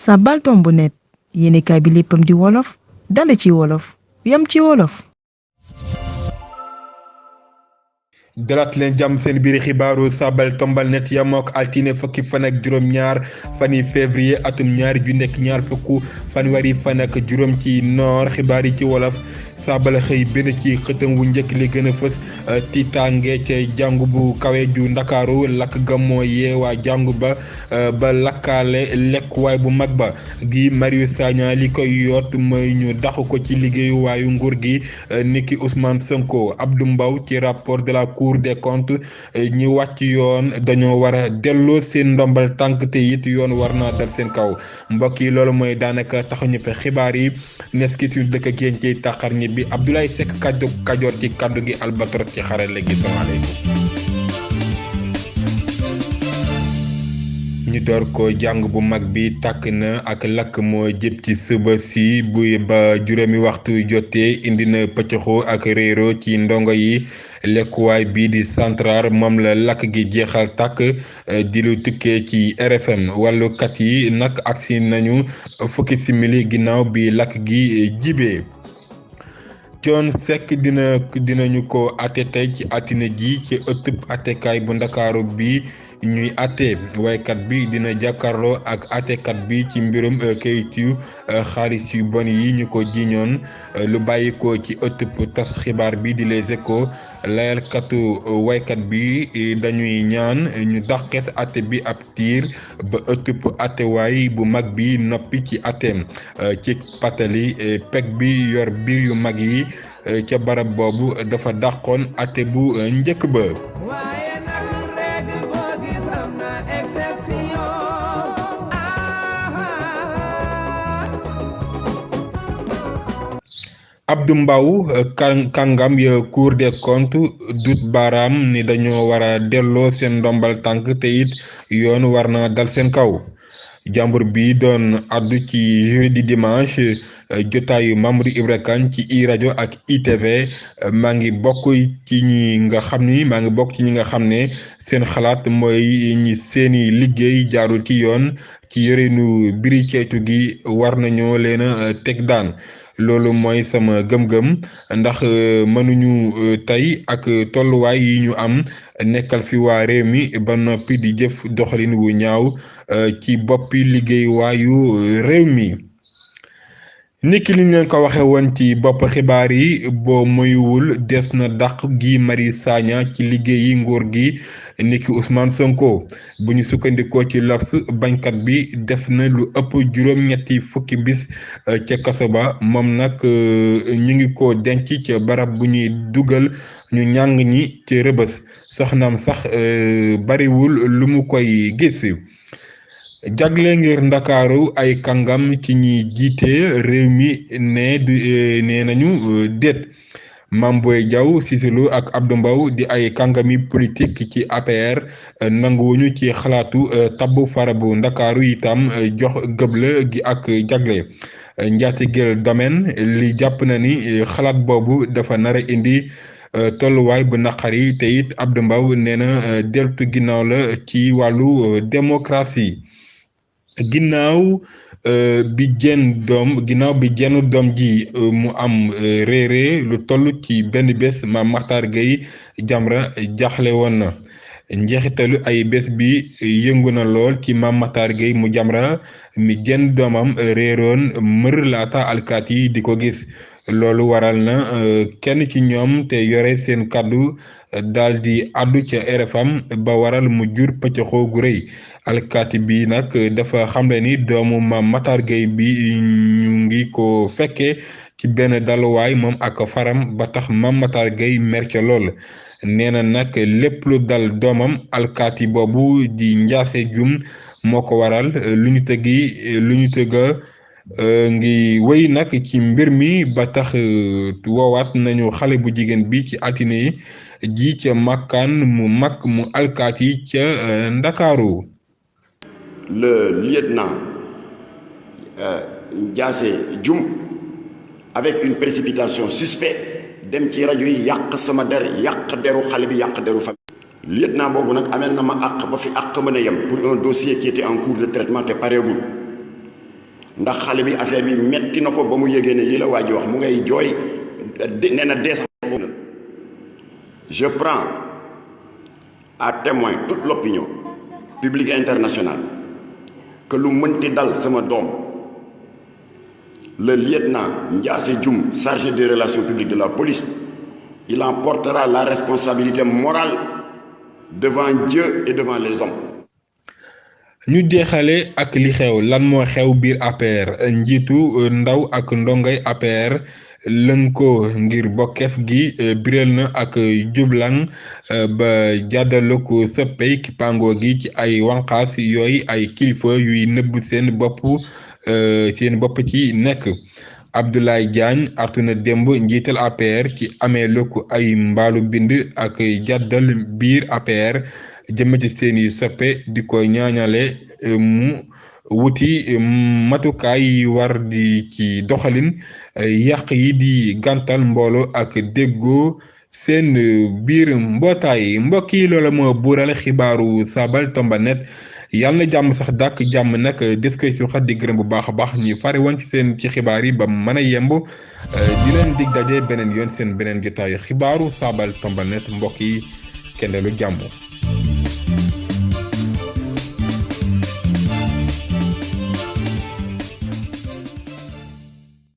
Sabaltombonet yéenekaay bi léppam di wolof dale ci wolof yam ci wolof. dalaat leen jàmm seen biir xibaaru Sabaltombonet yamook altine fukki fan ak juróom-ñaar fani février atum ñaari ju nekk ñaar fukk fanweeri fan ak juróom ci noor xibaar yi ci wolof. Sabal xëy benn ci xëtam wu njëkk li gën a fës tiitaange ca jàngu bu kawe ju ndakaaru lakk ga moo yeewaa jàngu ba lakkaale lekkuwaay bu mag ba gi Marius Sagna li koy yoot mooy ñu daxu ko ci liggéeyuwaayu nguur gi niki Ousmane Sonko. Abdou Mbow ci rapport de la Cour des comptes ñi wàcc yoon dañoo war a delloo seen ndombal tànk te it yoon war naa dal seen kaw mbokk yi loolu mooy daanaka taxuñu fe xibaar yi nes ki suñu dëkk ak yéen ci taxar ñi bi Abdoulaye Seck kaddu kajoor ci kaddu gi albatros ci xarale gi salaamaaleykum. ñu door ko jàng bu mag bi tàkk na ak lakk moo jëp ci suba si buy ba juróomi waxtu jotee indi na pëccëxoo ak réero ci ndongo yi lekkuwaay bii di central moom la lakk gi jeexal tàkk di lu tukkee ci RFM wàllukat yi nag agsi nañu fukki simili ginnaaw bi lakk gi jibee Thione Seck dinañu ko àtte tey ci altine ji ci ëttub àttekaay bu ndakaaru bi ñuy àtte waykat bi dina jàkkaarloo ak àttekat bi ci mbirum kayitu xaalis yu bon yi ñu ko jiñoon lu bàyyi ko ci ëttub tas xibaar bi di Les Échos layalkatu waykat bi dañuy ñaan ñu dàqees àtte bi ab tiir ba ëttub àttewaay bu mag bi noppi ci àtteem ci patali peg bi yor biir yu mag yi ca barab boobu dafa dàqoon àtte bu njëkk ba. Abdou Mbow kàngam ya Cour des comptes dut baaraam ni dañoo war a delloo seen ndombal tànk te it yoon war na dal seen kaw jàmbur bi doon addu ci jeudi dimanche jotaayu Mamadou Ibra Kane ci i rajo ak ITV maa ngi bokk ci ñi nga xam ne seen xalaat mooy ñi seeni liggéey jaarul ci yoon ci yorinu biri ceytu gi war nañoo leen a teg daan loolu mooy sama gëm-gëm ndax mënuñu tey ak tolluwaay yi ñu am nekkal fi waa réew mi ba noppi di jëf doxalin wu ñaaw ci boppi liggéey waayu réew mi. niki li ñu ko waxe woon ci bopp xibaar yi boo moywul des na dàq gi Marius Sagna ci liggéeyi nguur gi niki Ousmane Sonko bu ñu sukkandikoo ci L'Obs bañkat bi def na lu ëpp juróom-ñetti fukki bis ca kaso ba moom nag ñu ngi ko denc ca barab bu ñuy dugal ñu ñàng ñi ci Rëbës soxnaam sax bariwul lu mu koy gis. jagle ngir ndakaaru ay kàngam ci ñi jiite réew mi nee nañu déet Mame Boye Diao Cissé Lô ak Abdou Mbow di ay kàngami politique ci APR nanguwuñu ci xalaatu tabbu farabu ndakaaru itam jox gëbla gi ak jagle njaatigeel domaine li jàpp na ni xalaat boobu dafa nara indi tolluwaay bu naqari te it Abdou Mbow nee na deltu ginnaaw la ci wàllu démocratie ginnaaw bi jenn doom ji mu am réere lu toll ci benn bés Mame Mactar Gueye Jamra jaaxle woon na njeexitalu ay bés bi yëngu na lool ci Mame Mactar Gueye mu Jamra mi jenn doomam réeroon mër laata alkaat yi di ko gis loolu waral na kenn ci ñoom te yore seen kàddu daal di àddu ca RFM ba waral mu jur pëccëxoo gu rëy alkaati bi nag dafa xamle ni doomu Mame Mactar Gueye bi ñu ngi ko fekkee ci benn daluwaay moom ak faram ba tax Mame Mactar Gueye mer ca lool nee na nag lépp lu dal doomam alkaati boobu di Njaase Jum moo ko waral lu ñu tëgga ngi wéy nag ci mbir mi ba tax woowaat nañu xale bu jigéen bi ci altine ji ca makkaan mu mag mu alkaati ca Ndakaaru. Le lieutenant Ndiassé Dioum avec une précipitation suspecte dem ci rajo yi yàq sama der yàq deru xale bi yàq deru famille. lieutenant boobu nag amel na ma àq ba fi àq mën a yem pour un dossier qui était en cours de traitement te pareegul ndax xale bi affaire bi metti na ko ba mu yëgee ne lii la waa ji wax mu ngay jooy nee na dee sax. Je prends à témoin toute l'opinion publique et internationale que lu mënti dal sama doom le lieutenant Ndiassé Dioum, chargé des relations publiques de la police, il en portera la responsabilité morale devant Dieu et devant les hommes. ñu jeexale ak li xew lan moo xew biir APR njiitu ndaw ak ndongay APR lënkoo ngir bokkeef gi biral na ak jublang ba jàddale ko sëppey kippaangoo gi ci ay wanqaas yooyu ay kilifa yuy nëbb seen bopp ci nekk. Abdoulaye Diagne artu na démb njiital APR ci amee lëkku ay mbaalu bind ak jàddal biir APR jëme ci seeni soppe di ko ñaañale mu wuti matukaay yi war di ci doxalin yàq yi di gàntal mbooloo ak déggoo seen biir mbootaay mbokk yi loola moo buural xibaaru Saabal Tomba net yàlla na jàmm sax dàkk jàmm nag des koy suuxat di gërëm bu baax a baax ñu fare woon ci xibaar yi ba mën a yemb di leen dig daje beneen yoon seen beneen jotaayu xibaaru Saabal Tomba net mbokk yi kenn lu jàmm